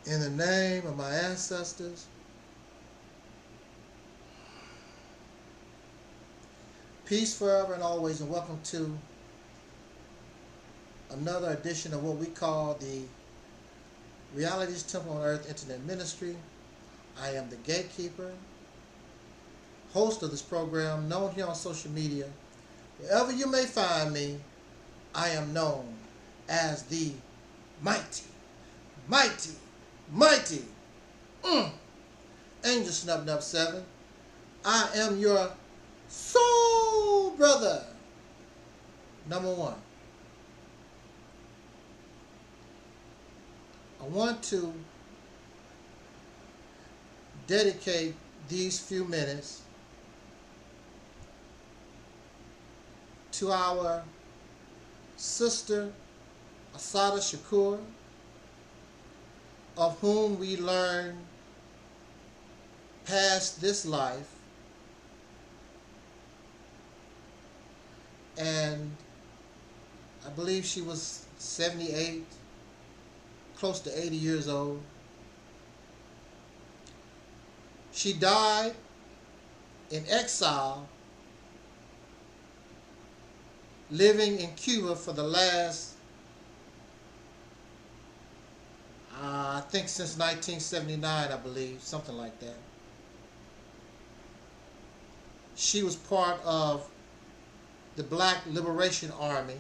In the name of my ancestors, peace forever and always, and welcome to another edition of what we call the Realities Temple on Earth Internet Ministry. I am the gatekeeper, host of this program, known here on social media. Wherever you may find me, I am known as the mighty Angel Snub 7. I am your soul brother, number one. I want to dedicate these few minutes to our sister Assata Shakur, of whom we learn past this life, and I believe she was 78, close to 80 years old. She died in exile, living in Cuba for the last, I think since 1979, I believe, something like that. She was part of the Black Liberation Army,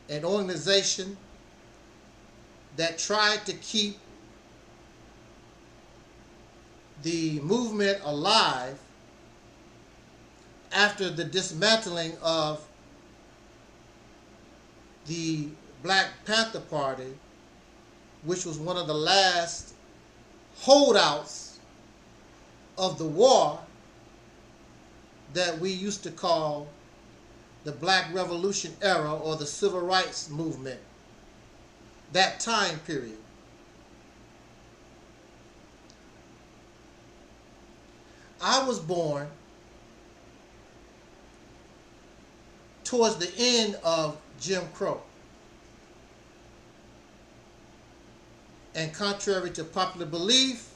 an organization that tried to keep the movement alive after the dismantling of the Black Panther Party, which was one of the last holdouts of the war that we used to call the Black Revolution era, or the Civil Rights Movement, that time period. I was born towards the end of Jim Crow. And contrary to popular belief,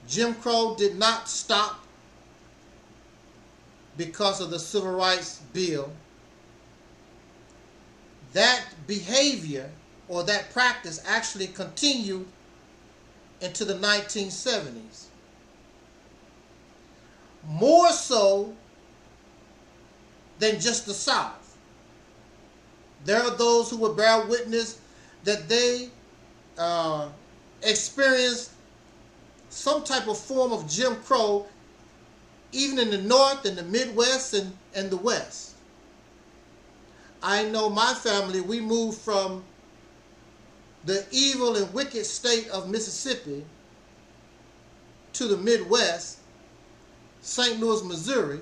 Jim Crow did not stop because of the Civil Rights Bill. That behavior or that practice actually continued into the 1970s. More so than just the South. There are those who will bear witness that they experienced some type of form of Jim Crow even in the North and the Midwest and the West. I know my family, we moved from the evil and wicked state of Mississippi to the Midwest, St. Louis, Missouri.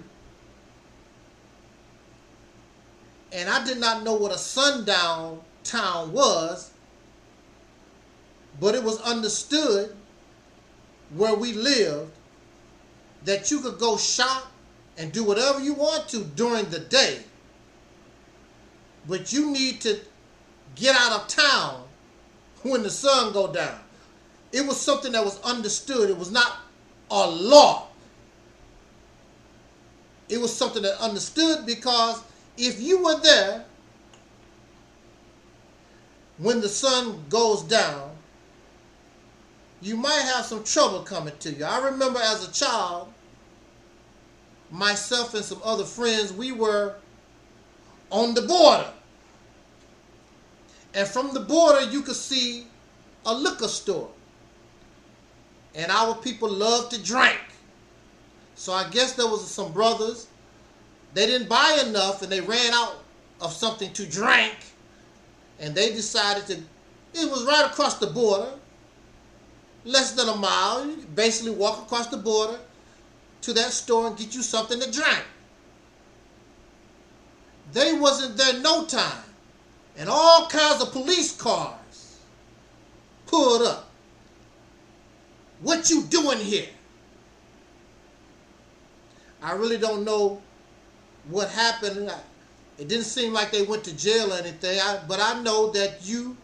And I did not know what a sundown town was, but it was understood where we lived that you could go shop and do whatever you want to during the day, but you need to get out of town when the sun go down. It was something that was understood. It was not a law. It was something that understood, because if you were there when the sun goes down, you might have some trouble coming to you. I remember as a child, myself and some other friends, we were on the border. And from the border, you could see a liquor store. And our people loved to drink. So I guess there was some brothers, they didn't buy enough and they ran out of something to drink. And they decided to, it was right across the border, less than a mile. You basically walk across the border to that store and get you something to drink. They wasn't there no time. And all kinds of police cars pulled up. What you doing here? I really don't know what happened. It didn't seem like they went to jail or anything, but I know that you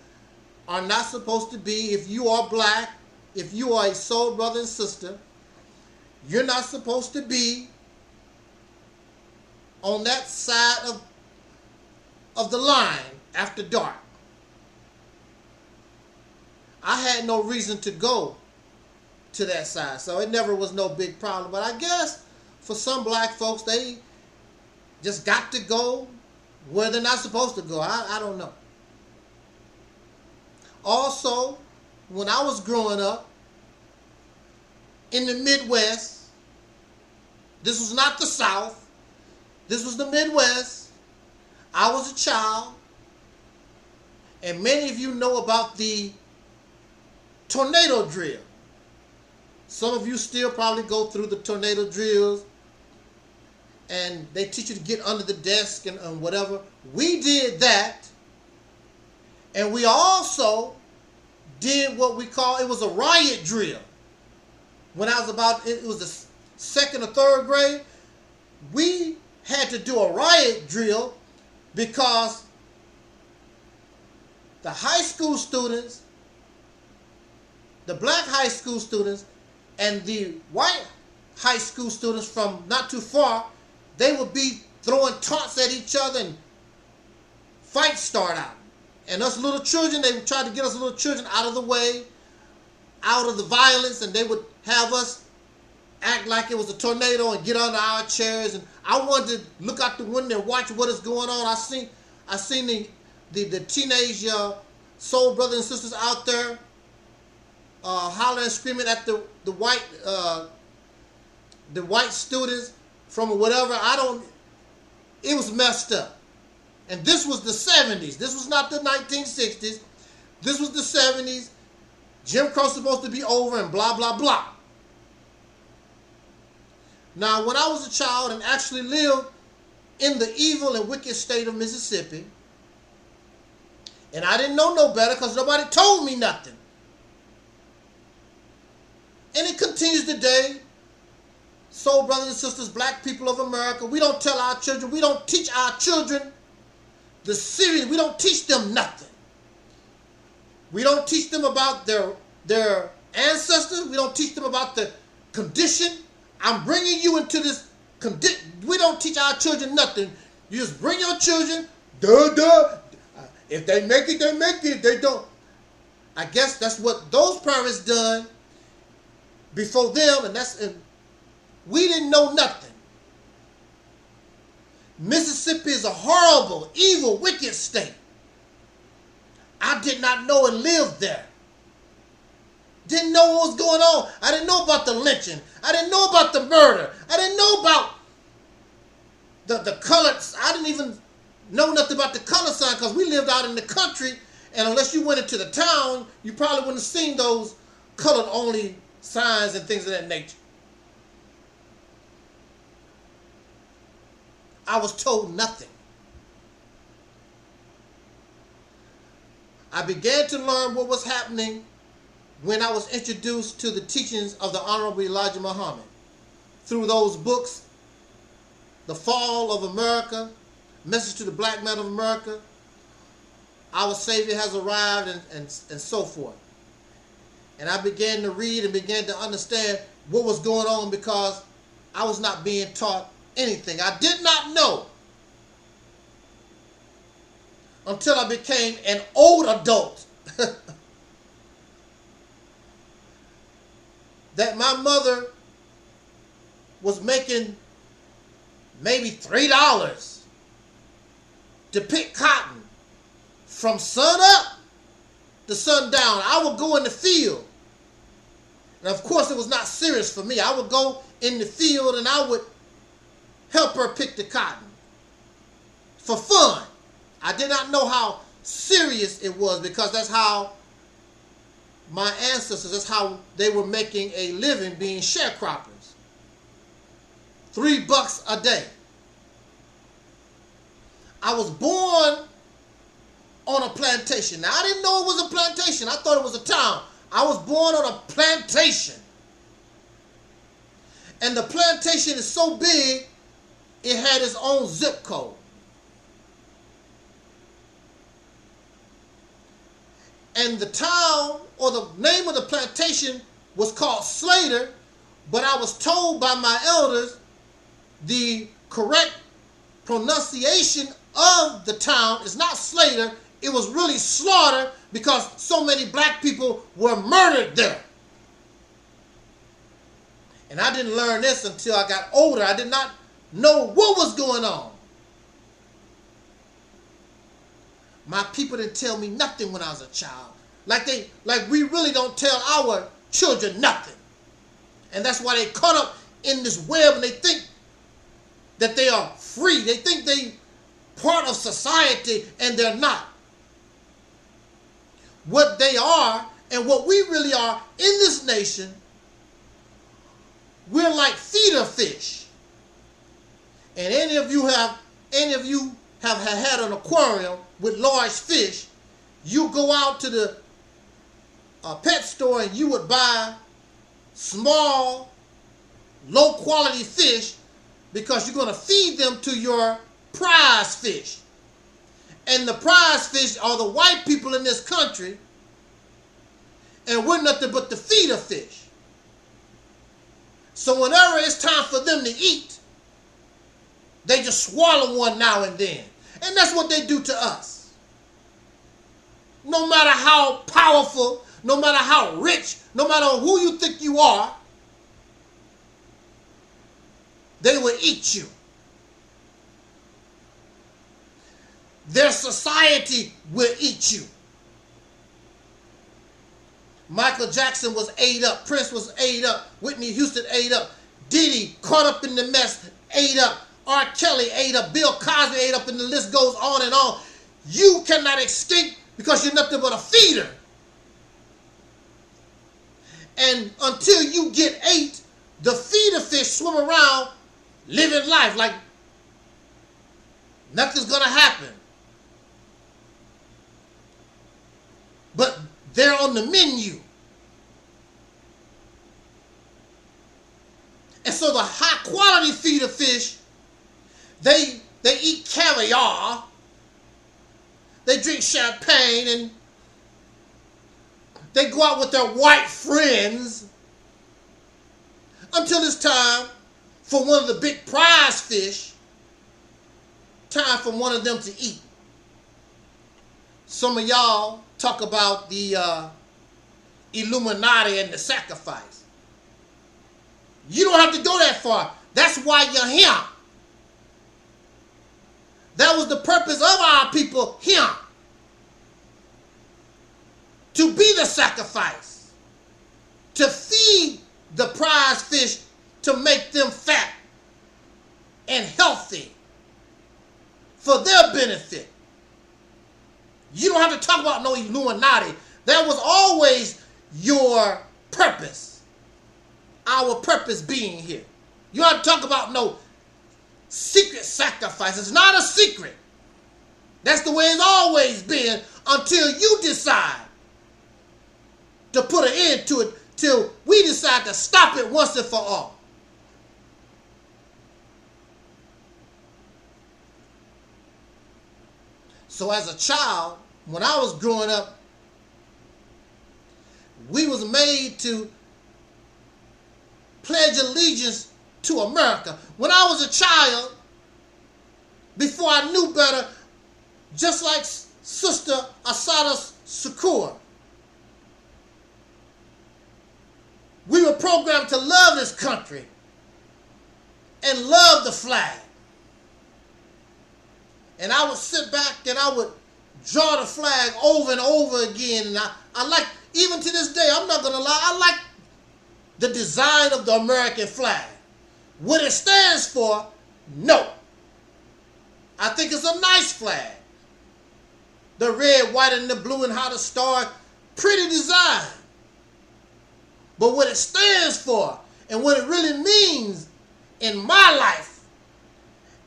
are not supposed to be, if you are black, if you are a soul brother and sister, you're not supposed to be on that side of the line after dark. I had no reason to go to that side, so it never was no big problem. But I guess for some black folks, they just got to go where they're not supposed to go. I don't know. Also, when I was growing up in the Midwest, this was not the South, this was the Midwest. I was a child, and many of you know about the tornado drill. Some of you still probably go through the tornado drills, and they teach you to get under the desk and whatever. We did that, and we also did what we call, it was a riot drill. When I was it was the second or third grade, we had to do a riot drill because the high school students, the black high school students, and the white high school students from not too far, they would be throwing taunts at each other and fights start out. And us little children, they would try to get us little children out of the way, out of the violence, and they would have us act like it was a tornado and get under our chairs. And I wanted to look out the window and watch what is going on. I seen the teenage soul brothers and sisters out there hollering and screaming at the white students from whatever. It was messed up. And this was the 70s. This was not the 1960s. This was the 70s. Jim Crow's supposed to be over and blah, blah, blah. Now, when I was a child and actually lived in the evil and wicked state of Mississippi, and I didn't know no better because nobody told me nothing. And it continues today. Soul brothers and sisters, black people of America, we don't tell our children, we don't teach our children the serious, we don't teach them nothing. We don't teach them about their ancestors. We don't teach them about the condition. I'm bringing you into this condition. We don't teach our children nothing. You just bring your children, if they make it, they make it. If they don't, I guess that's what those parents done before them, and we didn't know nothing. Mississippi is a horrible, evil, wicked state. I did not know and lived there. Didn't know what was going on. I didn't know about the lynching. I didn't know about the murder. I didn't know about the colors. I didn't even know nothing about the color sign because we lived out in the country, and unless you went into the town, you probably wouldn't have seen those colored only signs and things of that nature. I was told nothing. I began to learn what was happening when I was introduced to the teachings of the Honorable Elijah Muhammad through those books, The Fall of America, Message to the Black Man of America, Our Savior Has Arrived, and so forth. And I began to read and began to understand what was going on because I was not being taught anything. I did not know until I became an old adult that my mother was making maybe $3 to pick cotton from sun up to sundown. I would go in the field. And of course it was not serious for me. I would go in the field and I would help her pick the cotton for fun. I did not know how serious it was because that's how my ancestors, that's how they were making a living, being sharecroppers. $3 a day. I was born on a plantation. Now, I didn't know it was a plantation. I thought it was a town. I was born on a plantation. And the plantation is so big, it had its own zip code. And the town or the name of the plantation was called Slater, but I was told by my elders the correct pronunciation of the town is not Slater, it was really Slaughter, because so many black people were murdered there. And I didn't learn this until I got older. I did not know what was going on. My people didn't tell me nothing when I was a child. Like we really don't tell our children nothing. And that's why they caught up in this web and they think that they are free. They think they part of society and they're not. What they are and what we really are in this nation, we're like feeder fish. And any of you have had an aquarium with large fish, you go out to the pet store and you would buy small, low quality fish because you're going to feed them to your prize fish. And the prize fish are the white people in this country, and we're nothing but the feeder fish. So whenever it's time for them to eat, they just swallow one now and then. And that's what they do to us. No matter how powerful, no matter how rich, no matter who you think you are, they will eat you. Their society will eat you. Michael Jackson was ate up. Prince was ate up. Whitney Houston ate up. Diddy caught up in the mess, ate up. R. Kelly ate up. Bill Cosby ate up, and the list goes on and on. You cannot escape because you're nothing but a feeder. And until you get ate, the feeder fish swim around living life like nothing's going to happen. But they're on the menu. And so the high quality feeder fish, they eat caviar, they drink champagne, and they go out with their white friends until it's time for one of the big prize fish, time for one of them to eat. Some of y'all talk about the Illuminati and the sacrifice. You don't have to go that far. That's why you're here. That was the purpose of our people here. To be the sacrifice. To feed the prize fish to make them fat and healthy for their benefit. You don't have to talk about no Illuminati. That was always your purpose. Our purpose being here. You don't have to talk about no secret sacrifice. It's not a secret. That's the way it's always been until you decide to put an end to it, till we decide to stop it once and for all. So as a child, when I was growing up, we was made to pledge allegiance to America. When I was a child, before I knew better, just like Sister Assata Shakur, we were programmed to love this country and love the flag. And I would sit back and I would draw the flag over and over again. And I like, even to this day, I'm not going to lie, I like the design of the American flag. What it stands for, no. I think it's a nice flag. The red, white, and the blue and how the star, pretty design. But what it stands for and what it really means in my life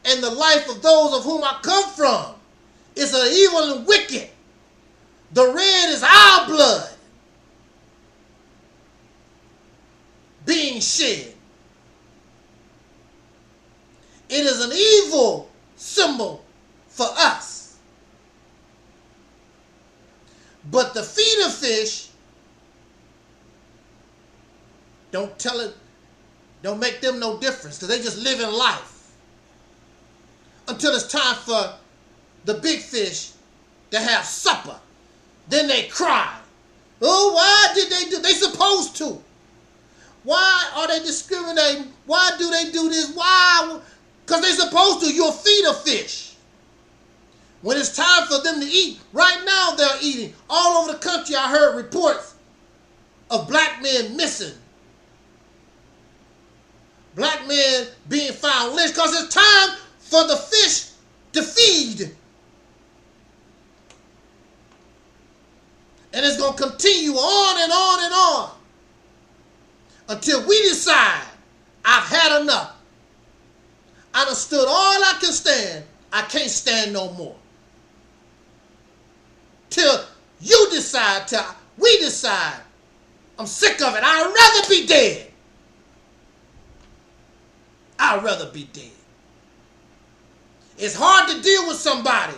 and the life of those of whom I come from is an evil and wicked. The red is our blood being shed. It is an evil symbol for us. But the feeder fish, don't make them no difference, because they just live in life until it's time for the big fish to have supper. Then they cry. Oh, why did they do? They supposed to. Why are they discriminating? Why do they do this? Why? Because they supposed to. You'll feed a fish. When it's time for them to eat, right now they're eating. All over the country I heard reports of black men missing. Black men being found lynched because it's time for the fish to feed. And it's going to continue on and on and on until we decide I've had enough. I done stood all I can stand. I can't stand no more. Till you decide, till we decide, I'm sick of it. I'd rather be dead. I'd rather be dead. It's hard to deal with somebody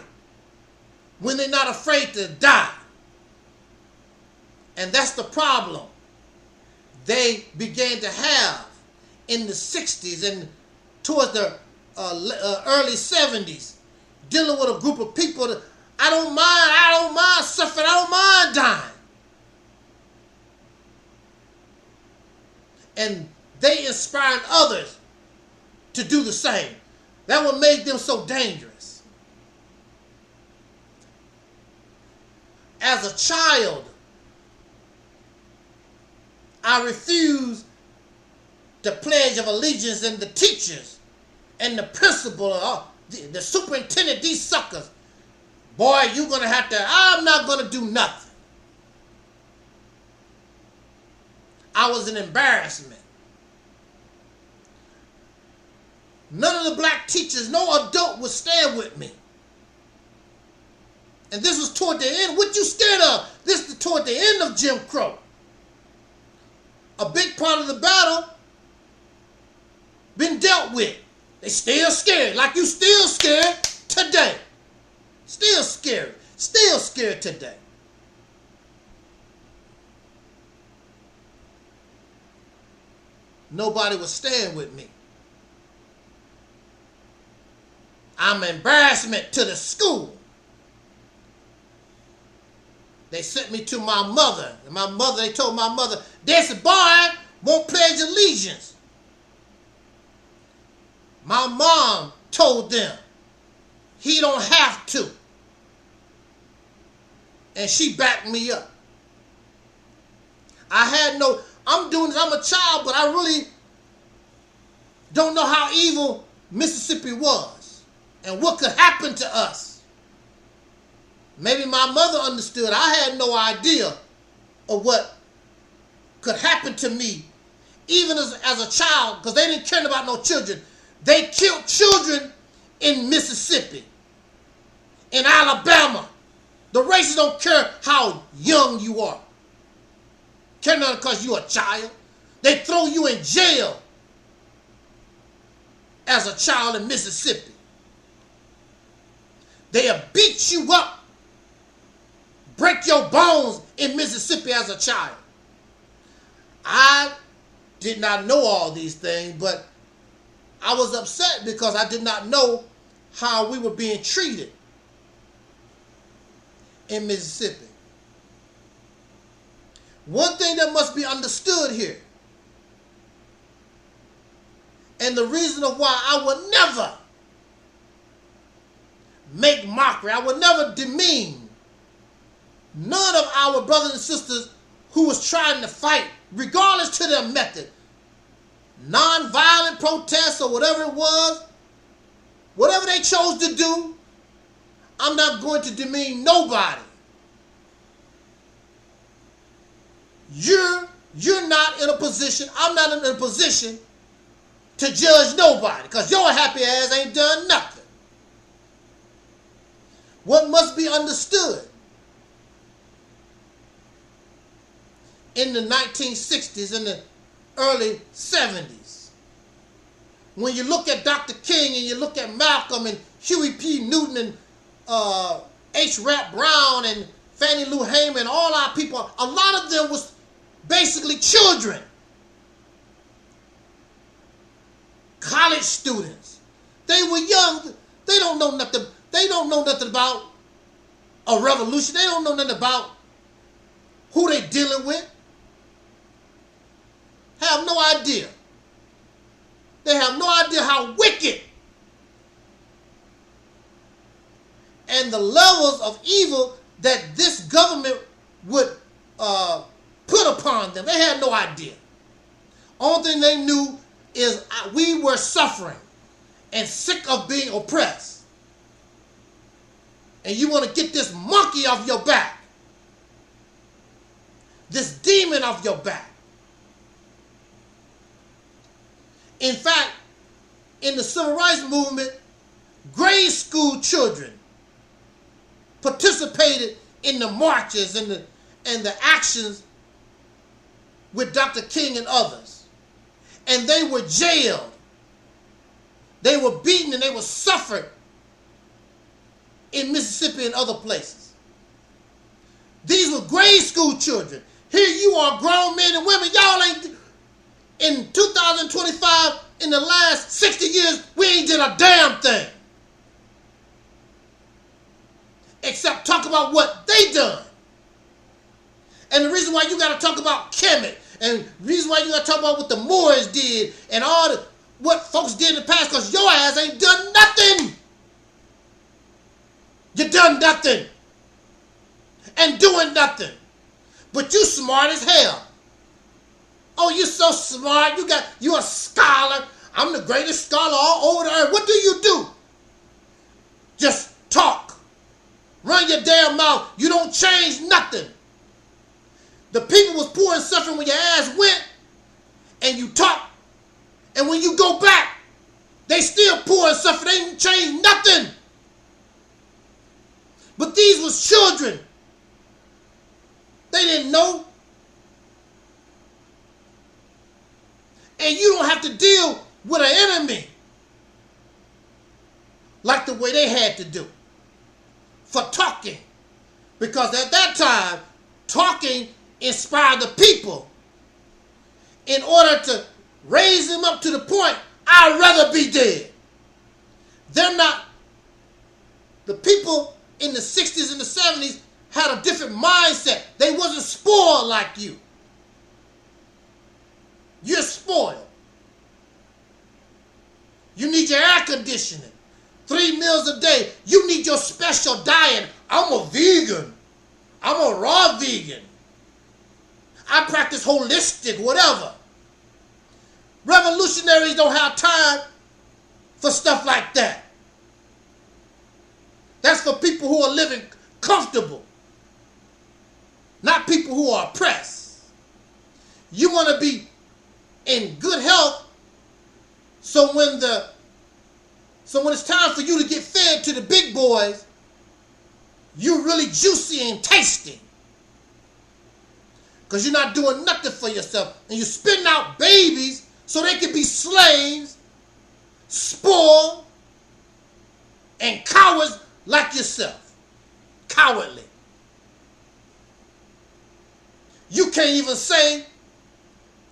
when they're not afraid to die. And that's the problem they began to have in the 60s and towards the early 70s, dealing with a group of people that I don't mind suffering, I don't mind dying. And they inspired others to do the same. That what made them so dangerous. As a child, I refused the Pledge of Allegiance, and the teachers and the principal, the superintendent, these suckers. Boy, you're going to have to, I'm not going to do nothing. I was an embarrassment. None of the black teachers, no adult would stand with me. And this was toward the end. What you scared of? This is toward the end of Jim Crow. A big part of the battle been dealt with. They still scared, like you still scared today. Still scared. Still scared today. Nobody would stand with me. I'm an embarrassment to the school. They sent me to my mother. And my mother, they told my mother, this boy won't pledge allegiance. My mom told them, he don't have to. And she backed me up. I'm doing this, I'm a child, but I really don't know how evil Mississippi was and what could happen to us. Maybe my mother understood. I had no idea of what could happen to me, even as a child, because they didn't care about no children. They killed children in Mississippi, in Alabama. The racists don't care how young you are. Care nothing because you're a child. They throw you in jail as a child in Mississippi. They'll beat you up, break your bones in Mississippi as a child. I did not know all these things, but I was upset because I did not know how we were being treated in Mississippi. One thing that must be understood here, and the reason of why I would never make mockery, I would never demean none of our brothers and sisters who was trying to fight, regardless to their method, non-violent protests or whatever it was, whatever they chose to do, I'm not going to demean nobody. You're not in a position, I'm not in a position to judge nobody, because your happy ass ain't done nothing. What must be understood, in the 1960s and the early 70s, when you look at Dr. King and you look at Malcolm and Huey P. Newton and H. Rap Brown and Fannie Lou Hamer, all our people, a lot of them was basically children. College students. They were young. They don't know nothing. They don't know nothing about a revolution. They don't know nothing about who they dealing with. Have no idea. They have no idea how wicked and the levels of evil that this government would put upon them. They had no idea. Only thing they knew is we were suffering and sick of being oppressed. And you want to get this monkey off your back. This demon off your back. In fact, in the civil rights movement, grade school children participated in the marches and the actions with Dr. King and others. And they were jailed. They were beaten and they were suffered in Mississippi and other places. These were grade school children. Here you are, grown men and women. Y'all ain't, in 2025, in the last 60 years, we ain't did a damn thing. Except talk about what they done. And the reason why you got to talk about Kemet, and the reason why you got to talk about what the Moors did, and all what folks did in the past, because your ass ain't done nothing. You done nothing. And doing nothing. But you smart as hell. Oh, you're so smart. You a scholar. I'm the greatest scholar all over the earth. What do you do? Just talk. Run your damn mouth. You don't change nothing. The people was poor and suffering when your ass went, and you talk. And when you go back, they still poor and suffering. They ain't changed nothing. But these was children. They didn't know. And you don't have to deal with an enemy like the way they had to do for talking. Because at that time, talking inspired the people in order to raise them up to the point, I'd rather be dead. They're not, the people in the 60s and the 70s had a different mindset. They wasn't spoiled like you. You're spoiled. You need your air conditioning. 3 meals a day. You need your special diet. I'm a vegan. I'm a raw vegan. I practice holistic, whatever. Revolutionaries don't have time for stuff like that. That's for people who are living comfortable, not people who are oppressed. You want to be in good health, so when it's time for you to get fed to the big boys, you're really juicy and tasty. Because you're not doing nothing for yourself. And you're spitting out babies so they can be slaves, spoiled, and cowards like yourself. Cowardly. You can't even say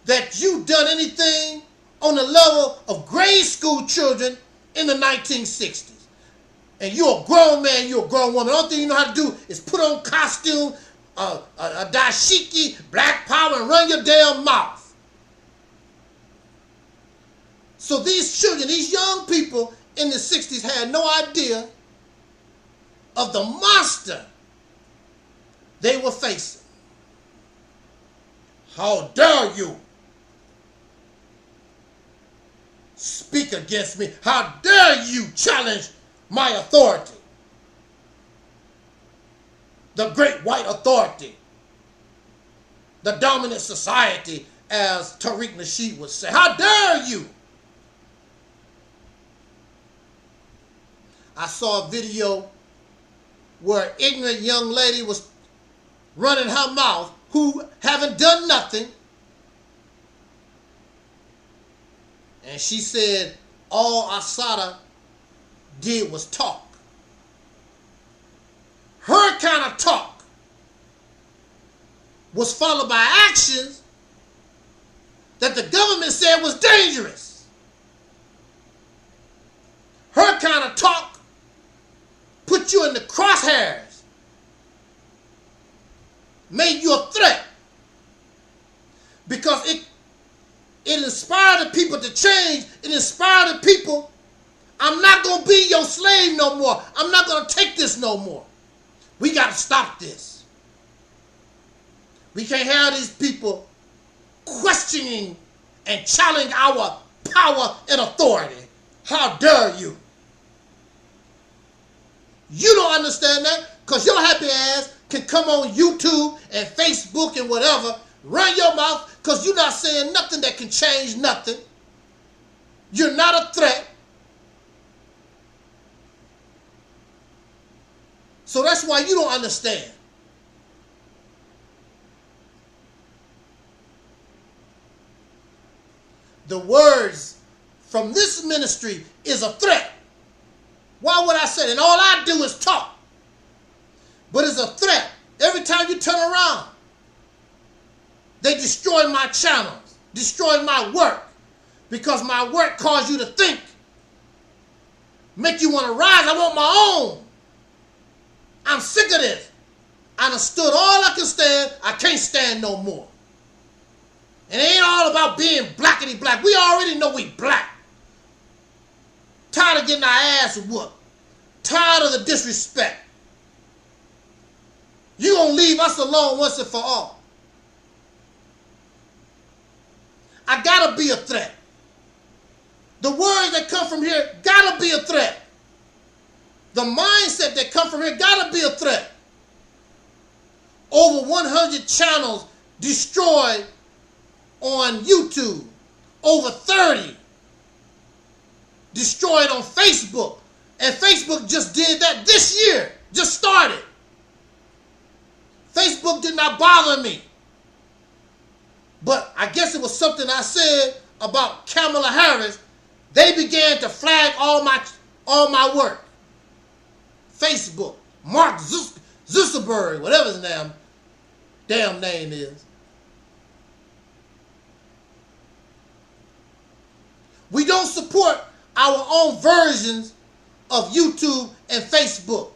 that you've done anything on the level of grade school children in the 1960s. And you're a grown man, you're a grown woman. The only thing you know how to do is put on costume, a dashiki, black power, and run your damn mouth. So these children, these young people in the 60s had no idea of the monster they were facing. How dare you speak against me? How dare you challenge my authority? The great white authority. The dominant society, as Tariq Nasheed would say. How dare you? I saw a video where an ignorant young lady was running her mouth who haven't done nothing. And she said all Assata did was talk. Her kind of talk was followed by actions that the government said was dangerous. Her kind of talk put you in the crosshairs, made you a threat, because it inspired the people to change. It inspired the people, I'm not going to be your slave no more. I'm not going to take this no more. We got to stop this. We can't have these people questioning and challenging our power and authority. How dare you? You don't understand that, because your happy ass can come on YouTube and Facebook and whatever, run your mouth, because you're not saying nothing that can change nothing. You're not a threat. So that's why you don't understand. The words from this ministry is a threat. Why would I say that? And all I do is talk. But it's a threat. Every time you turn around, they destroy my channels, destroy my work, because my work causes you to think, make you want to rise. I want my own. I'm sick of this. I done stood all I can stand. I can't stand no more. And it ain't all about being blackity black. We already know we black. Tired of getting our ass whooped. Tired of the disrespect. You gonna leave us alone once and for all. I gotta be a threat. The words that come from here gotta be a threat. The mindset that come from here gotta be a threat. Over 100 channels destroyed on YouTube. Over 30 destroyed on Facebook. And Facebook just did that this year. Just started. Facebook did not bother me. But I guess it was something I said about Kamala Harris. They began to flag all my work. Facebook, Mark Zuckerberg, whatever his damn name is. We don't support our own versions of YouTube and Facebook,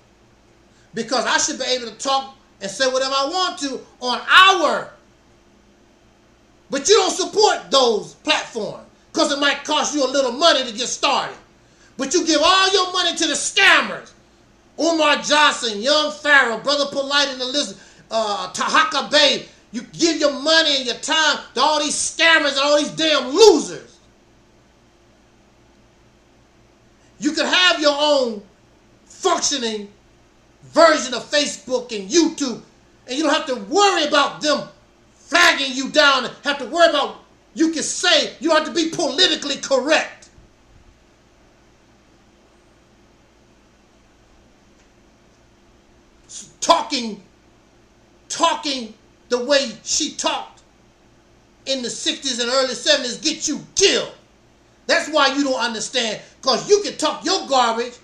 because I should be able to talk and say whatever I want to on our. But you don't support those platforms because it might cost you a little money to get started. But you give all your money to the scammers. Umar Johnson, Young Pharaoh, Brother Polite and Ellis, Tahaka Bay. You give your money and your time to all these scammers and all these damn losers. You could have your own functioning version of Facebook and YouTube, and you don't have to worry about them flagging you down and have to worry about, you can say, you don't have to be politically correct. Talking the way she talked in the 60s and early 70s get you killed. That's why you don't understand, because you can talk your garbage.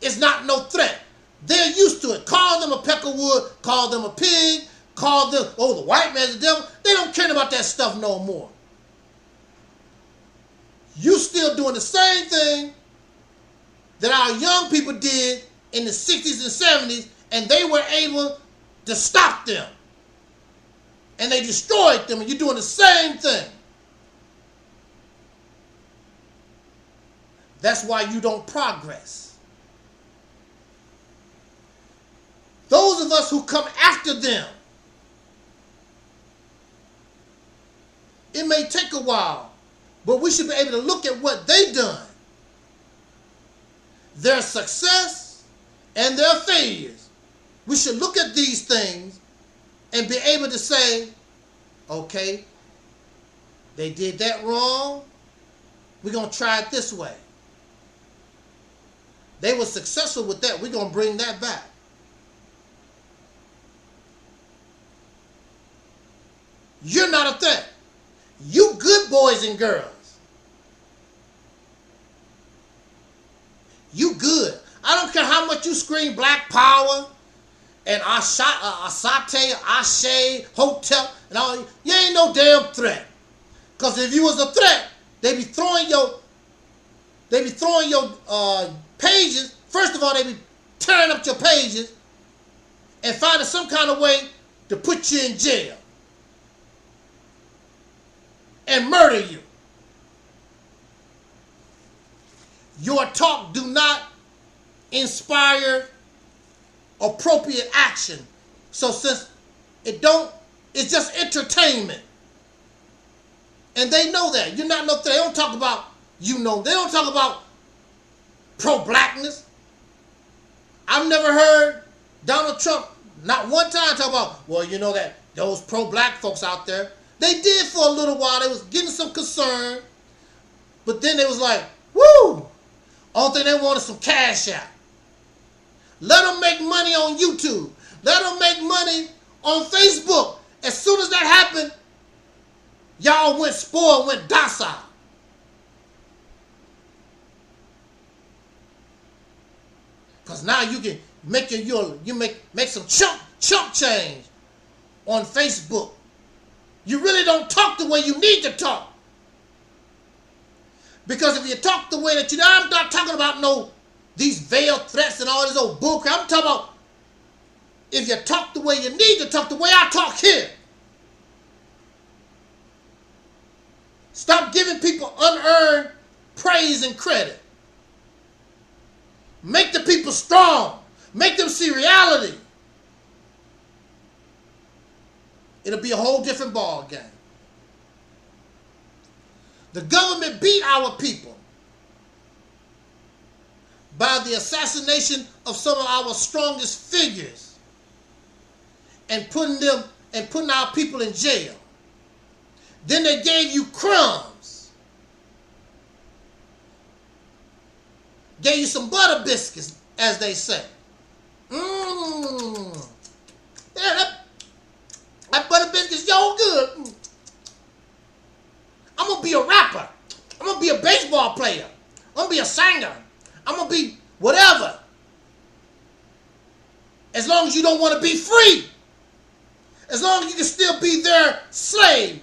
It's not no threat. They're used to it. Call them a peck of wood, call them a pig, call them, oh, the white man's the devil. They don't care about that stuff no more. You still doing the same thing that our young people did in the 60s and 70s, and they were able to stop them. And they destroyed them, and you're doing the same thing. That's why you don't progress. Those of us who come after them, it may take a while, but we should be able to look at what they've done, their success and their failures. We should look at these things and be able to say, okay, they did that wrong. We're going to try it this way. They were successful with that. We're going to bring that back. You're not a threat. You good boys and girls. You good. I don't care how much you scream black power and Assata, Ashe, Hotel, and all. You ain't no damn threat. Because if you was a threat, they be throwing your pages. First of all, they be tearing up your pages and finding some kind of way to put you in jail and murder you. Your talk do not inspire appropriate action. So since it's just entertainment. And they know that. You're not no threat. They don't talk about, they don't talk about pro-blackness. I've never heard Donald Trump not one time talk about, well, you know that those pro-black folks out there, they did for a little while. They was getting some concern. But then they was like, woo! Only thing they wanted some cash out. Let them make money on YouTube. Let them make money on Facebook. As soon as that happened, y'all went spoiled, went docile. Because now you can make make some chump change on Facebook. You really don't talk the way you need to talk. Because if you talk the way that I'm not talking about these veiled threats and all this old bullcrap. I'm talking about if you talk the way you need to talk, the way I talk here. Stop giving people unearned praise and credit. Make the people strong. Make them see reality. It'll be a whole different ball game. The government beat our people by the assassination of some of our strongest figures and putting our people in jail. Then they gave you crumbs. Gave you some butter biscuits, as they say. Yeah, that butter biscuit's so good. I'm going to be a rapper. I'm going to be a baseball player. I'm going to be a singer. I'm going to be whatever. As long as you don't want to be free. As long as you can still be their slave,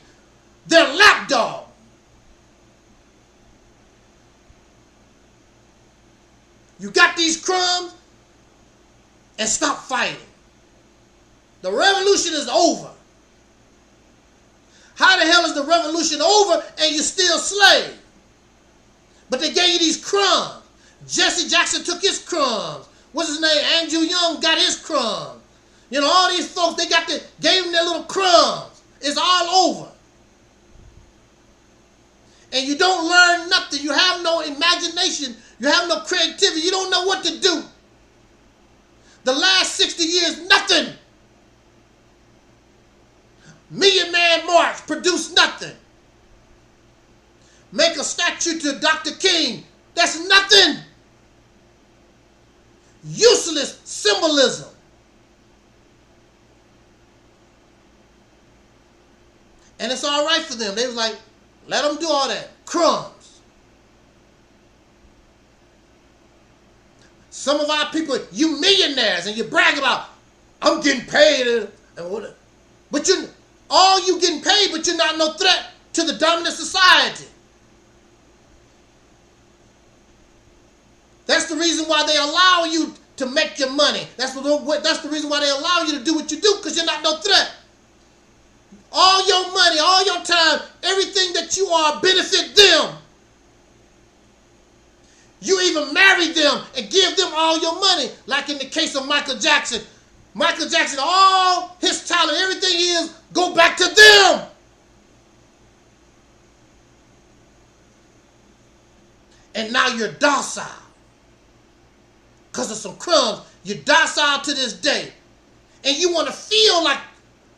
their lapdog. You got these crumbs and stop fighting. The revolution is over. How the hell is the revolution over and you're still slave? But they gave you these crumbs. Jesse Jackson took his crumbs. What's his name? Andrew Young got his crumbs. You know, all these folks, gave them their little crumbs. It's all over. And you don't learn nothing. You have no imagination. You have no creativity. You don't know what to do. The last 60 years, nothing. Million Man March produced nothing. Make a statue to Dr. King. That's nothing. Useless symbolism. And it's all right for them. They was like, let them do all that. Crumbs. Some of our people, you millionaires, and you brag about, I'm getting paid. But you getting paid, but you're not no threat to the dominant society. That's the reason why they allow you to make your money. That's the reason why they allow you to do what you do, because you're not no threat. All your money, all your time, everything that you are benefit them. You even marry them and give them all your money, like in the case of Michael Jackson. Michael Jackson, all his talent, everything he is, go back to them. And now you're docile. Because of some crumbs, you're docile to this day. And you want to feel like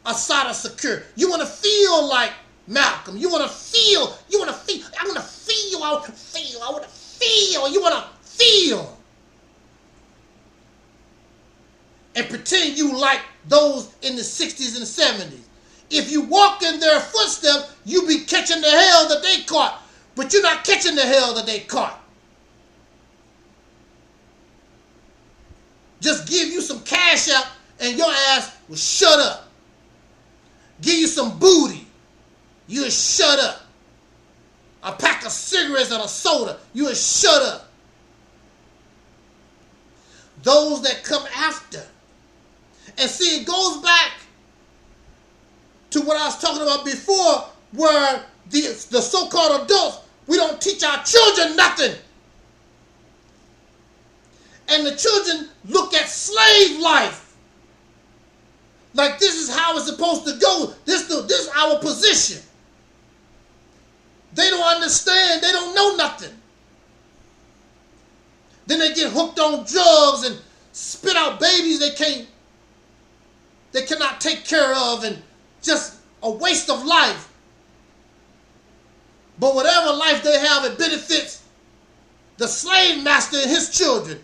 Assata Shakur. You want to feel like Malcolm. You want to feel. I want to feel. And pretend you like those in the 60s and 70s. If you walk in their footsteps, you be catching the hell that they caught. But you're not catching the hell that they caught. Just give you some cash out and your ass will shut up. Give you some booty, you'll shut up. A pack of cigarettes and a soda, you'll shut up. Those that come after. And see, it goes back to what I was talking about before, where the so-called adults, we don't teach our children nothing. And the children look at slave life like this is how it's supposed to go. This is our position. They don't understand. They don't know nothing. Then they get hooked on drugs and spit out babies they cannot take care of, and just a waste of life. But whatever life they have, it benefits the slave master and his children,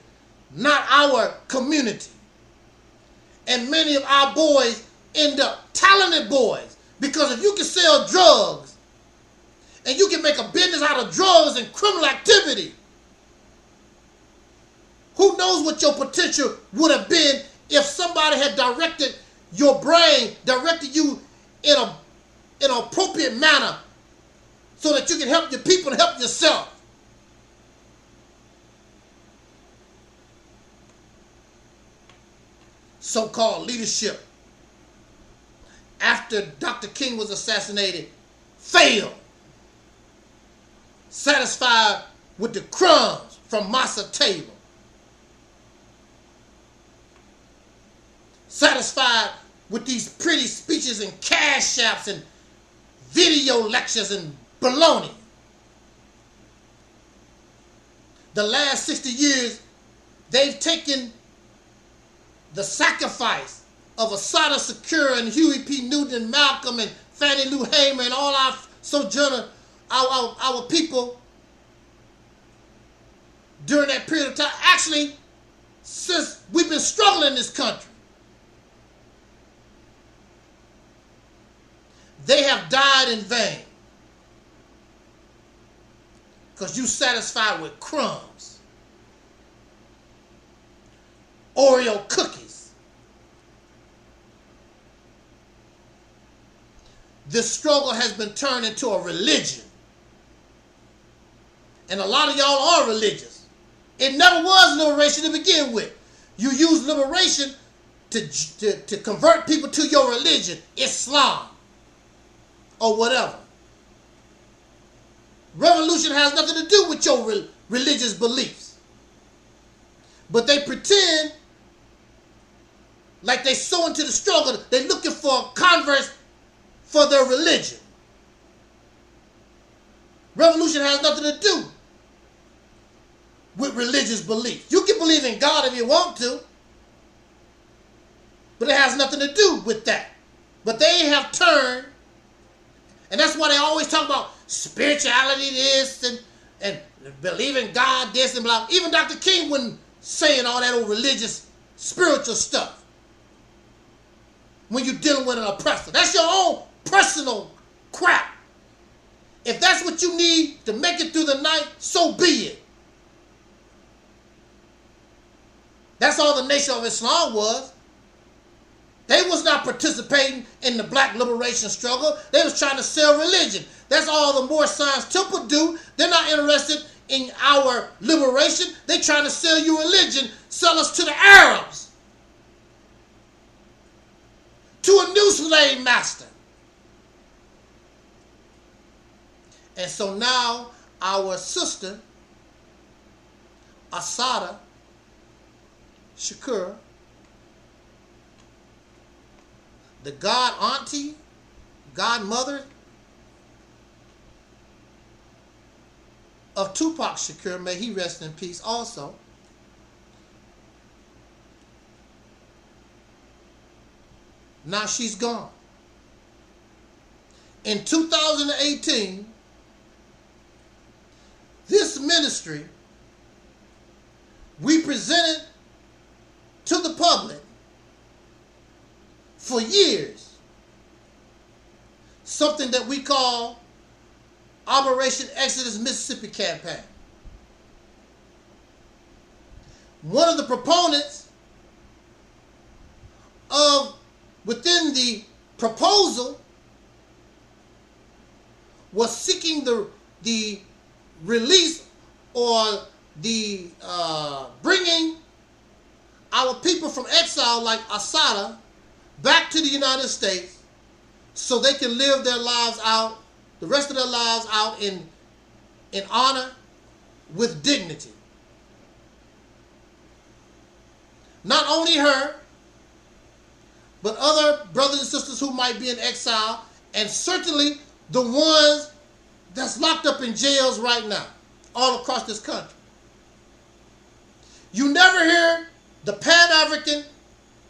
not our community. And many of our boys end up talented boys, because if you can sell drugs and you can make a business out of drugs and criminal activity, who knows what your potential would have been if somebody had directed your brain, directed you in an appropriate manner so that you can help your people and help yourself. So-called leadership, after Dr. King was assassinated, failed. Satisfied with the crumbs from masa table. Satisfied with these pretty speeches and cash apps and video lectures and baloney. The last 60 years, they've taken the sacrifice of Assata, Shakur, and Huey P. Newton, and Malcolm, and Fannie Lou Hamer, and all our sojourner, our people during that period of time. Actually, since we've been struggling in this country, they have died in vain because you satisfied with crumbs, Oreo cookies. This struggle has been turned into a religion. And a lot of y'all are religious. It never was liberation to begin with. You use liberation to convert people to your religion, Islam, or whatever. Revolution has nothing to do with your religious beliefs. But they pretend like they so into the struggle, they're looking for converts for their religion. Revolution has nothing to do with religious belief. You can believe in God if you want to, but it has nothing to do with that. But they have turned, and that's why they always talk about spirituality this and believe in God this and blah. Even Dr. King wasn't saying all that old religious, spiritual stuff when you're dealing with an oppressor. That's your own personal crap. If that's what you need to make it through the night, so be it. That's all the Nation of Islam was. They was not participating in the black liberation struggle. They was trying to sell religion. That's all the Moorish Science Temple do. They're not interested in our liberation. They trying to sell you religion, sell us to the Arabs, to a new slave master. And so now our sister, Assata, Shakur, the god auntie, godmother of Tupac Shakur, may he rest in peace also, now she's gone. In 2018, this ministry, we presented to the public for years something that we call Operation Exodus Mississippi Campaign. One of the proponents of within the proposal was seeking the release or the bringing our people from exile like Assata back to the United States so they can live their lives out, the rest of their lives out in honor with dignity. Not only her, but other brothers and sisters who might be in exile, and certainly the ones that's locked up in jails right now, all across this country. You never hear the Pan-African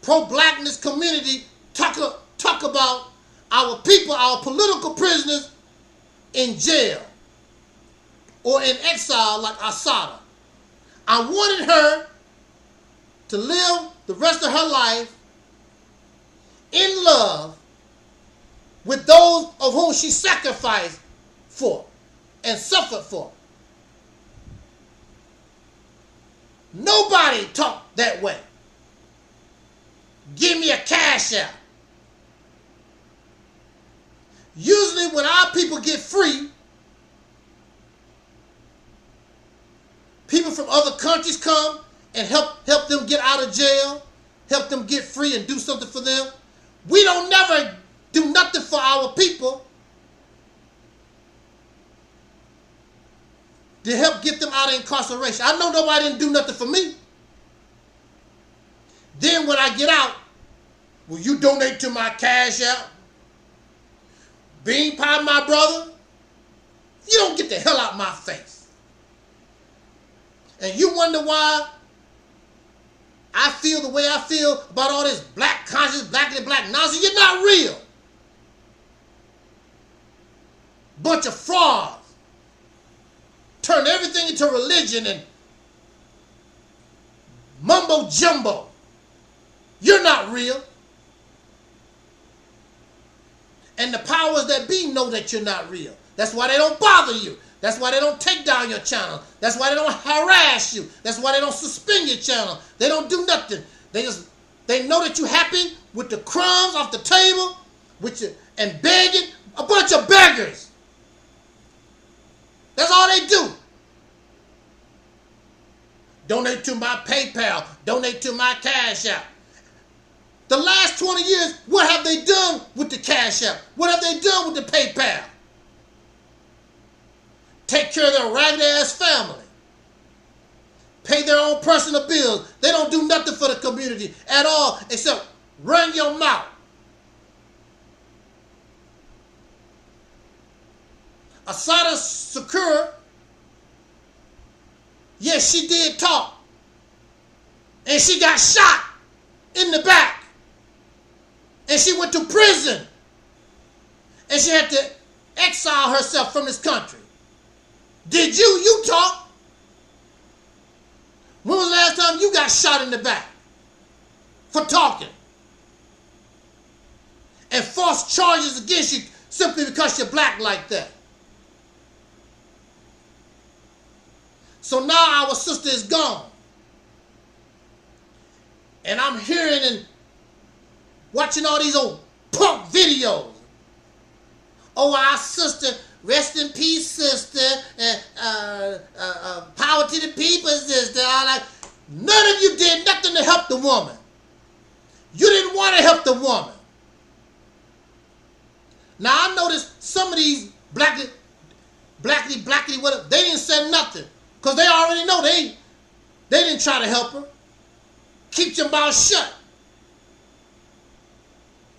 pro-blackness community talk about our people, our political prisoners in jail or in exile like Assata. I wanted her to live the rest of her life in love with those of whom she sacrificed for and suffered for. Nobody talked that way. Give me a cash out. Usually when our people get free, people from other countries come and help them get out of jail, help them get free and do something for them. We don't never do nothing for our people to help get them out of incarceration. I know nobody didn't do nothing for me. Then when I get out, will you donate to my cash out? Bean pie, my brother? You don't get the hell out my face. And you wonder why I feel the way I feel about all this black conscience, black nonsense. You're not real. Bunch of frauds. Turn everything into religion and mumbo jumbo. You're not real. And the powers that be know that you're not real. That's why they don't bother you. That's why they don't take down your channel. That's why they don't harass you. That's why they don't suspend your channel. They don't do nothing. They know that you're happy with the crumbs off the table and begging. A bunch of beggars. That's all they do. Donate to my PayPal. Donate to my Cash App. The last 20 years, what have they done with the Cash App? What have they done with the PayPal? Take care of their ragged-ass family. Pay their own personal bills. They don't do nothing for the community at all except run your mouth. Assata Shakur, yes, she did talk. And she got shot in the back. And she went to prison. And she had to exile herself from this country. Did you? You talk? When was the last time you got shot in the back for talking? And false charges against you simply because you're black like that. So now our sister is gone. And I'm hearing and watching all these old punk videos. Oh, our sister, rest in peace, sister. Power to the people, sister. All that. None of you did nothing to help the woman. You didn't want to help the woman. Now, I noticed some of these blackity, whatever, they didn't say nothing. Because they already know they didn't try to help her. Keep your mouth shut.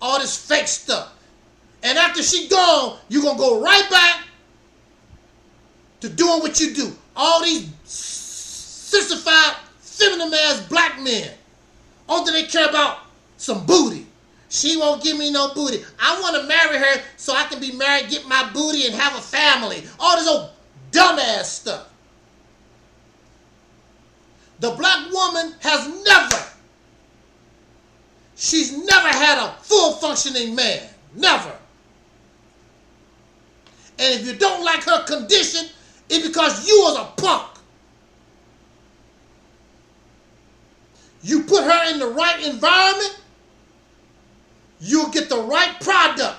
All this fake stuff. And after she gone, you're going to go right back to doing what you do. All these sissified, feminine-ass black men. All they care about some booty. She won't give me no booty. I want to marry her so I can be married, get my booty, and have a family. All this old dumbass stuff. The black woman she's never had a full functioning man. Never. And if you don't like her condition, it's because you was a punk. You put her in the right environment, you'll get the right product.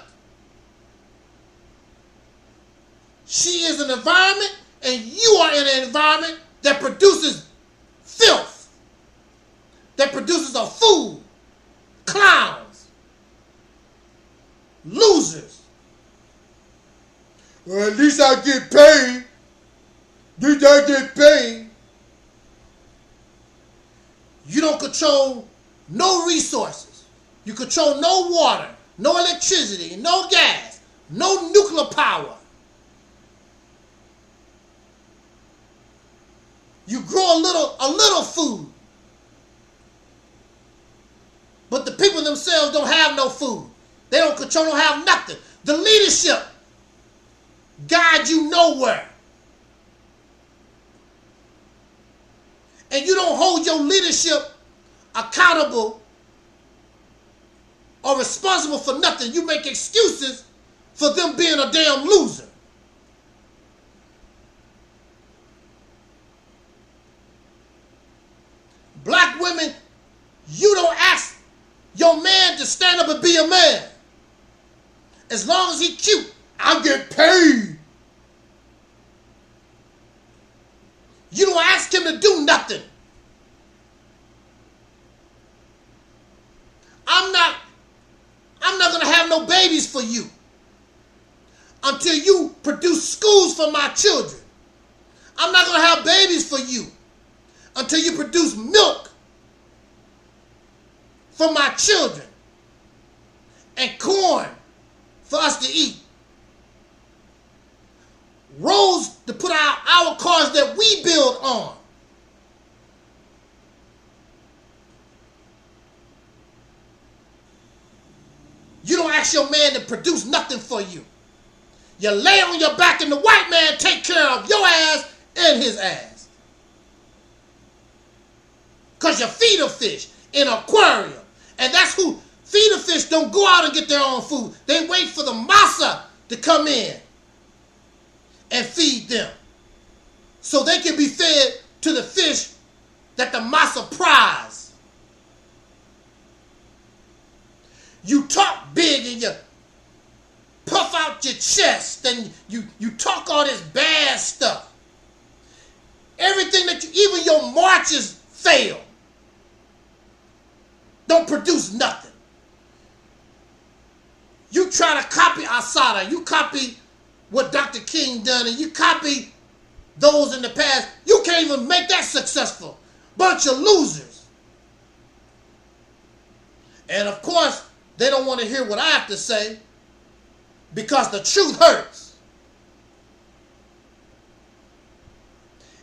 She is an environment, and you are in an environment that produces filth, that produces a fool, clowns, losers. Well, at least I get paid. At least I get paid. You don't control no resources. You control no water, no electricity, no gas, no nuclear power. You grow a little food. But the people themselves don't have no food. They don't control, don't have nothing. The leadership guide you nowhere. And you don't hold your leadership accountable or responsible for nothing. You make excuses for them being a damn loser. Black women, you don't ask your man to stand up and be a man. As long as he cute, I get paid. You don't ask him to do nothing. I'm not going to have no babies for you until you produce schools for my children. I'm not going to have babies for you until you produce milk for my children and corn for us to eat. Roads to put out our cars that we build on. You don't ask your man to produce nothing for you. You lay on your back and the white man take care of your ass and his ass. Because you feed a fish in an aquarium. And that's who, feeder fish don't go out and get their own food. They wait for the massa to come in and feed them, so they can be fed to the fish that the massa prize. You talk big and you puff out your chest and you talk all this bad stuff. Everything that even your marches fail. Don't produce nothing. You try to copy Assata, you copy what Dr. King done, and you copy those in the past. You can't even make that successful. Bunch of losers. And of course, they don't want to hear what I have to say because the truth hurts.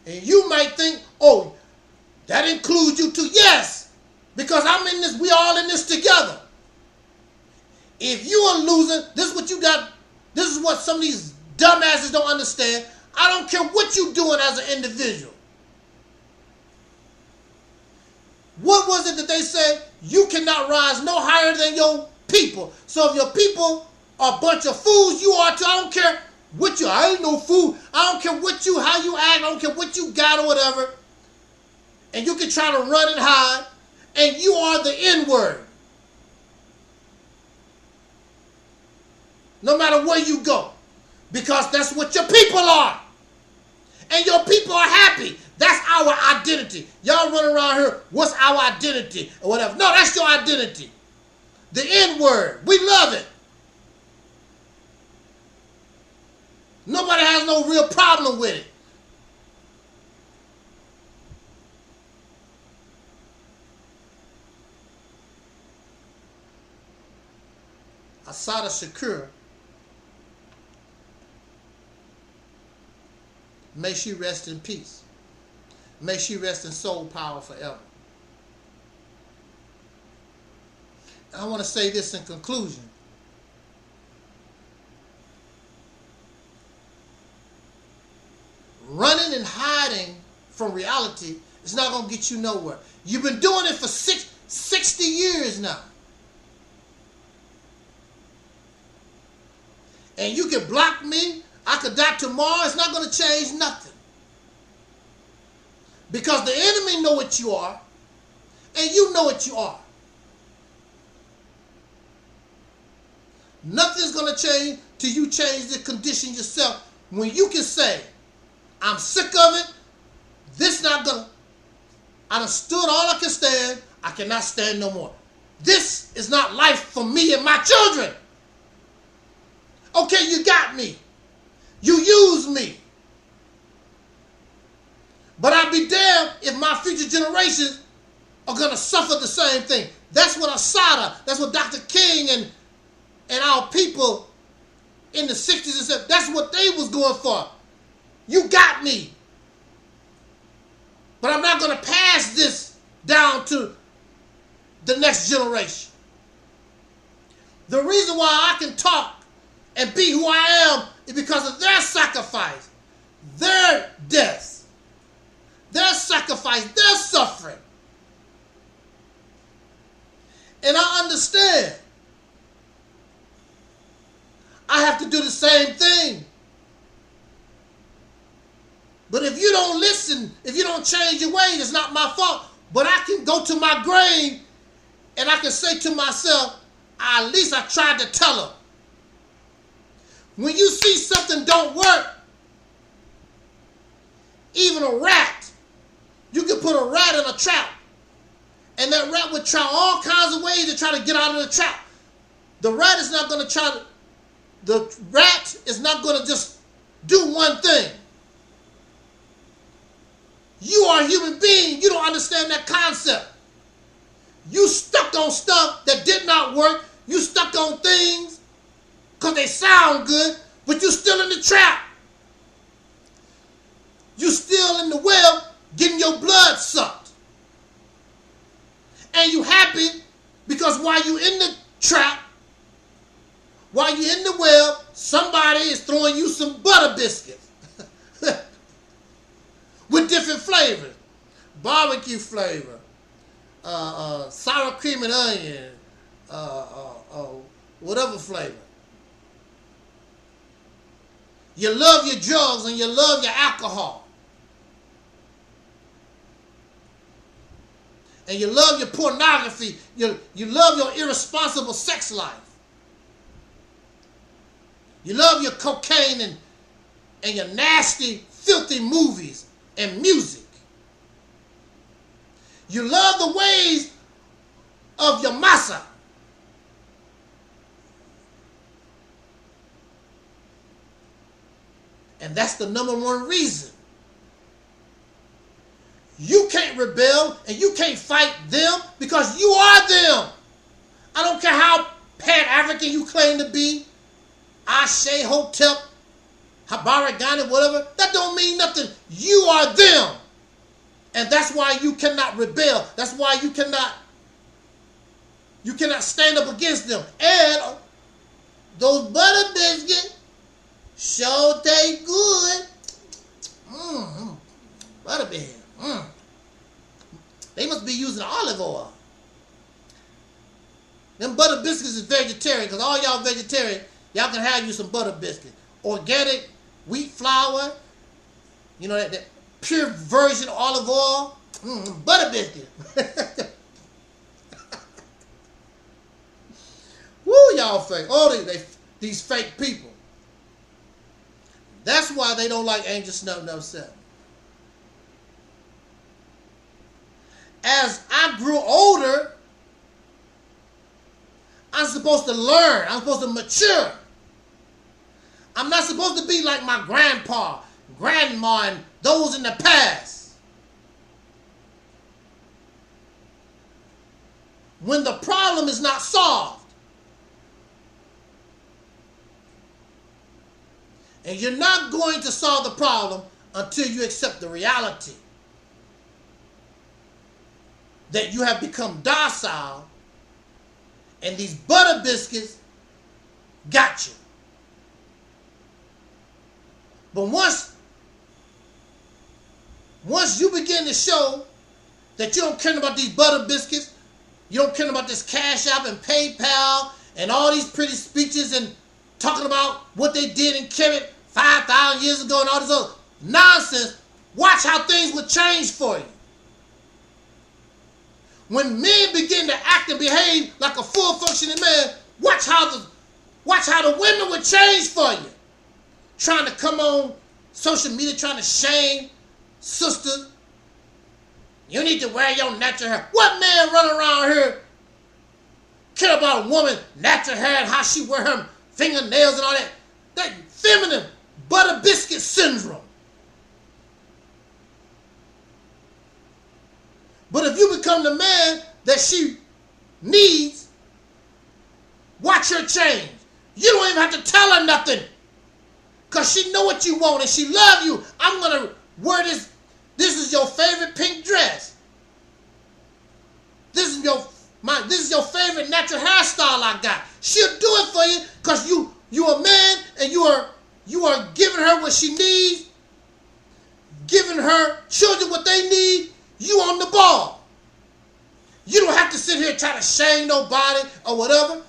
And you might think, oh, that includes you too. Yes, because I'm in this, we all in this together. If you are losing, this is what you got. This is what some of these dumbasses don't understand. I don't care what you're doing as an individual. What was it that they said? You cannot rise no higher than your people. So if your people are a bunch of fools, you are too. I don't care what you, I ain't no fool. I don't care what you, how you act. I don't care what you got or whatever. And you can try to run and hide. And you are the N-word. No matter where you go. Because that's what your people are. And your people are happy. That's our identity. Y'all run around here, what's our identity? Or whatever. No, that's your identity. The N-word. We love it. Nobody has no real problem with it. Assata Shakur, may she rest in peace. May she rest in soul power forever. I want to say this in conclusion. Running and hiding from reality is not going to get you nowhere. You've been doing it for 60 years now. And you can block me. I could die tomorrow. It's not going to change nothing. Because the enemy know what you are. And you know what you are. Nothing's going to change till you change the condition yourself. When you can say, I'm sick of it, this not going to, I done stood all I can stand, I cannot stand no more. This is not life for me and my children. Okay, you got me. You used me. But I'll be damned if my future generations are going to suffer the same thing. That's what Assata, that's what Dr. King and our people in the 60s and 70s, that's what they was going for. You got me. But I'm not going to pass this down to the next generation. The reason why I can talk and be who I am is because of their sacrifice, their death, their sacrifice, their suffering. And I understand I have to do the same thing. But if you don't listen, if you don't change your ways, it's not my fault. But I can go to my grave and I can say to myself, at least I tried to tell her. When you see something don't work, even a rat, you can put a rat in a trap. And that rat would try all kinds of ways to try to get out of the trap. The rat is not going to just do one thing. You are a human being. You don't understand that concept. You stuck on stuff that did not work. You stuck on things because they sound good, but you're still in the trap. You're still in the well getting your blood sucked. And you happy because while you're in the trap, while you're in the well, somebody is throwing you some butter biscuits with different flavors. Barbecue flavor, sour cream and onion, whatever flavor. You love your drugs and you love your alcohol. And you love your pornography. You love your irresponsible sex life. You love your cocaine and your nasty, filthy movies and music. You love the ways of your massa. And that's the number one reason. You can't rebel and you can't fight them because you are them. I don't care how Pan-African you claim to be, Ashe, Hotep, Habaragani, whatever. That don't mean nothing. You are them. And that's why you cannot rebel. That's why you cannot stand up against them. And those butter biscuits sure taste good. Butter biscuits. They must be using olive oil. Them butter biscuits is vegetarian, because all y'all vegetarian, y'all can have you some butter biscuits. Organic wheat flour, you know, that pure virgin olive oil, butter biscuit. Woo, y'all fake. Oh, these fake people. That's why they don't like Angel Snub No 7. As I grew older, I'm supposed to learn. I'm supposed to mature. I'm not supposed to be like my grandpa, grandma, and those in the past. When the problem is not solved, and you're not going to solve the problem until you accept the reality that you have become docile and these butter biscuits got you. But once you begin to show that you don't care about these butter biscuits, you don't care about this Cash App and PayPal and all these pretty speeches and talking about what they did in Kemet 5,000 years ago and all this other nonsense, watch how things will change for you. When men begin to act and behave like a full functioning man, watch how Watch how the women will change for you. Trying to come on social media, trying to shame sisters. You need to wear your natural hair. What man running around here care about a woman natural hair and how she wear her fingernails and all that? That feminine butter biscuit syndrome. But if you become the man that she needs, watch her change. You don't even have to tell her nothing. Because she know what you want and she love you. I'm going to wear this. This is your favorite pink dress. This is your favorite natural hairstyle I got. She'll do it for you because you a man and you are giving her what she needs, giving her children what they need. You on the ball. You don't have to sit here and try to shame nobody or whatever,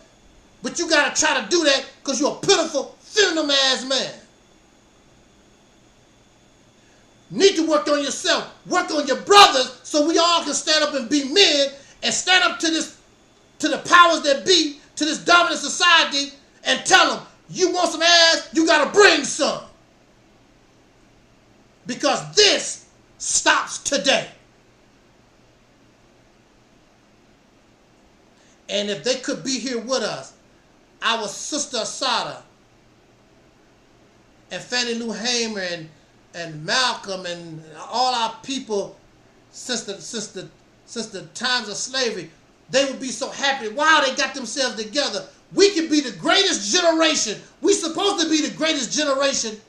but you got to try to do that because you're a pitiful, feminine ass man. Need to work on yourself. Work on your brothers so we all can stand up and be men and stand up to the powers that be, to this dominant society and tell them, you want some ass, you got to bring some. Because this stops today. And if they could be here with us, our sister Assata and Fannie Lou Hamer and Malcolm and all our people since the times of slavery, they would be so happy. Wow, they got themselves together. We could be the greatest generation. We're supposed to be the greatest generation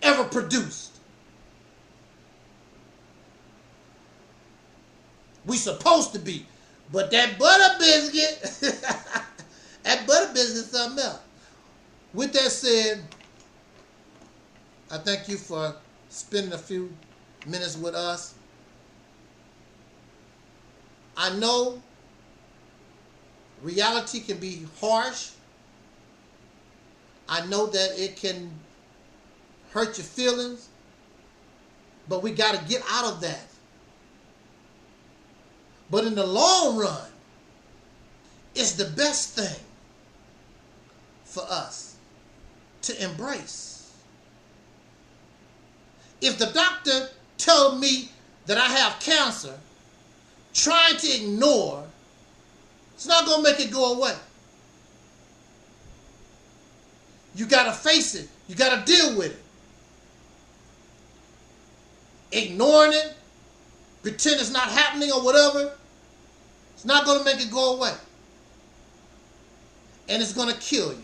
ever produced. We supposed to be. But that butter biscuit, that butter biscuit is something else. With that said, I thank you for spending a few minutes with us. I know reality can be harsh. I know that it can hurt your feelings, but we got to get out of that. But in the long run, it's the best thing for us to embrace. If the doctor tells me that I have cancer, trying to ignore, it's not going to make it go away. You got to face it. You got to deal with it. Ignoring it, pretend it's not happening or whatever, it's not going to make it go away. And it's going to kill you.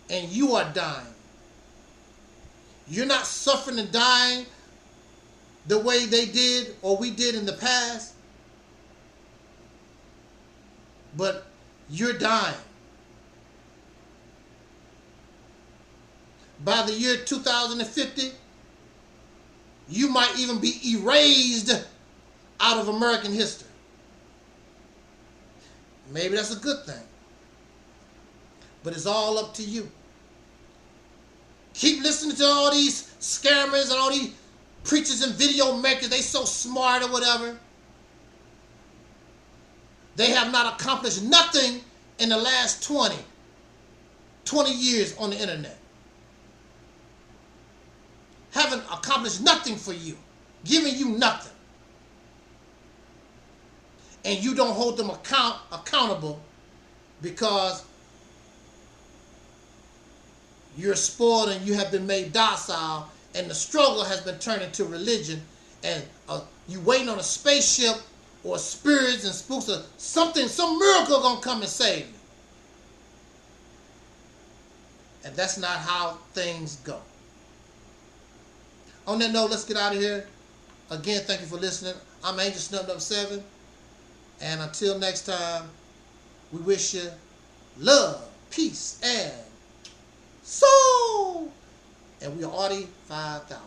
And you are dying. You're not suffering and dying the way they did or we did in the past. But you're dying. By the year 2050, you might even be erased out of American history. Maybe that's a good thing. But it's all up to you. Keep listening to all these scammers and all these preachers and video makers. They so smart or whatever. They have not accomplished nothing in the last 20 years on the internet. Haven't accomplished nothing for you. Giving you nothing. And you don't hold them accountable because you're spoiled and you have been made docile and the struggle has been turned into religion and you waiting on a spaceship or spirits and spooks or something, some miracle gonna come and save you. And that's not how things go. On that note, let's get out of here. Again, thank you for listening. I'm Angel Snubbed Up 7. And until next time, we wish you love, peace, and soul. And we are Audi 5000.